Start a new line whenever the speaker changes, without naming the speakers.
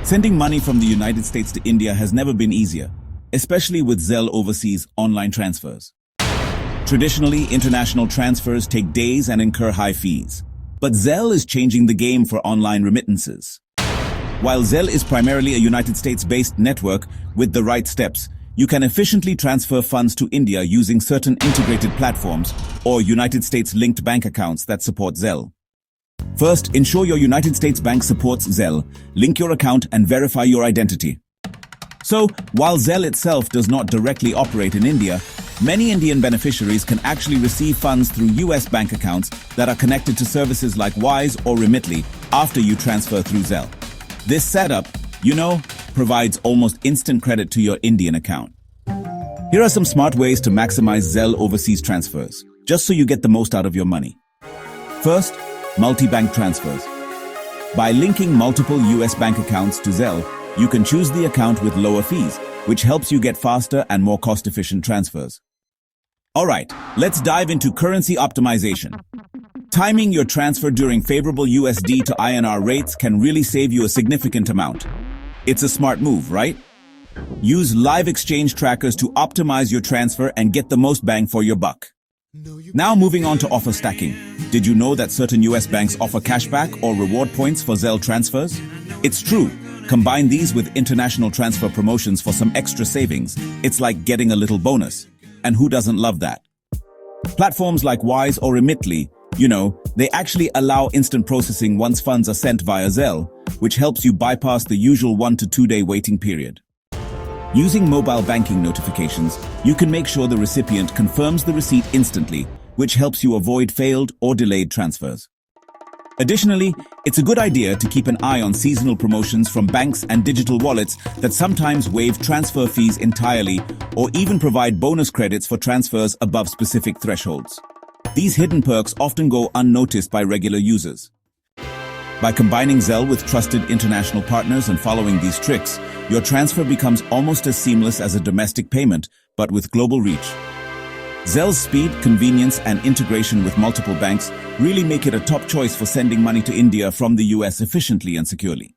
Sending money from the United States to India has never been easier, especially with Zelle overseas online transfers. Traditionally, international transfers take days and incur high fees. But Zelle is changing the game for online remittances. While Zelle is primarily a United States-based network, with the right steps, you can efficiently transfer funds to India using certain integrated platforms or United States-linked bank accounts that support Zelle. First, ensure your United States bank supports Zelle, link your account and verify your identity. So, while Zelle itself does not directly operate in India, many Indian beneficiaries can actually receive funds through US bank accounts that are connected to services like Wise or Remitly after you transfer through Zelle. This setup, provides almost instant credit to your Indian account. Here are some smart ways to maximize Zelle overseas transfers, just so you get the most out of your money. First, multi-bank transfers. By linking multiple US bank accounts to Zelle, you can choose the account with lower fees, which helps you get faster and more cost-efficient transfers. Alright, let's dive into currency optimization. Timing your transfer during favorable USD to INR rates can really save you a significant amount. It's a smart move, right? Use live exchange trackers to optimize your transfer and get the most bang for your buck. Now moving on to offer stacking. Did you know that certain US banks offer cashback or reward points for Zelle transfers? It's true. Combine these with international transfer promotions for some extra savings. It's like getting a little bonus. And who doesn't love that? Platforms like Wise or Remitly, they actually allow instant processing once funds are sent via Zelle, which helps you bypass the usual 1 to 2 day waiting period. Using mobile banking notifications, you can make sure the recipient confirms the receipt instantly, which helps you avoid failed or delayed transfers. Additionally, it's a good idea to keep an eye on seasonal promotions from banks and digital wallets that sometimes waive transfer fees entirely or even provide bonus credits for transfers above specific thresholds. These hidden perks often go unnoticed by regular users. By combining Zelle with trusted international partners and following these tricks, your transfer becomes almost as seamless as a domestic payment, but with global reach. Zelle's speed, convenience, and integration with multiple banks really make it a top choice for sending money to India from the US efficiently and securely.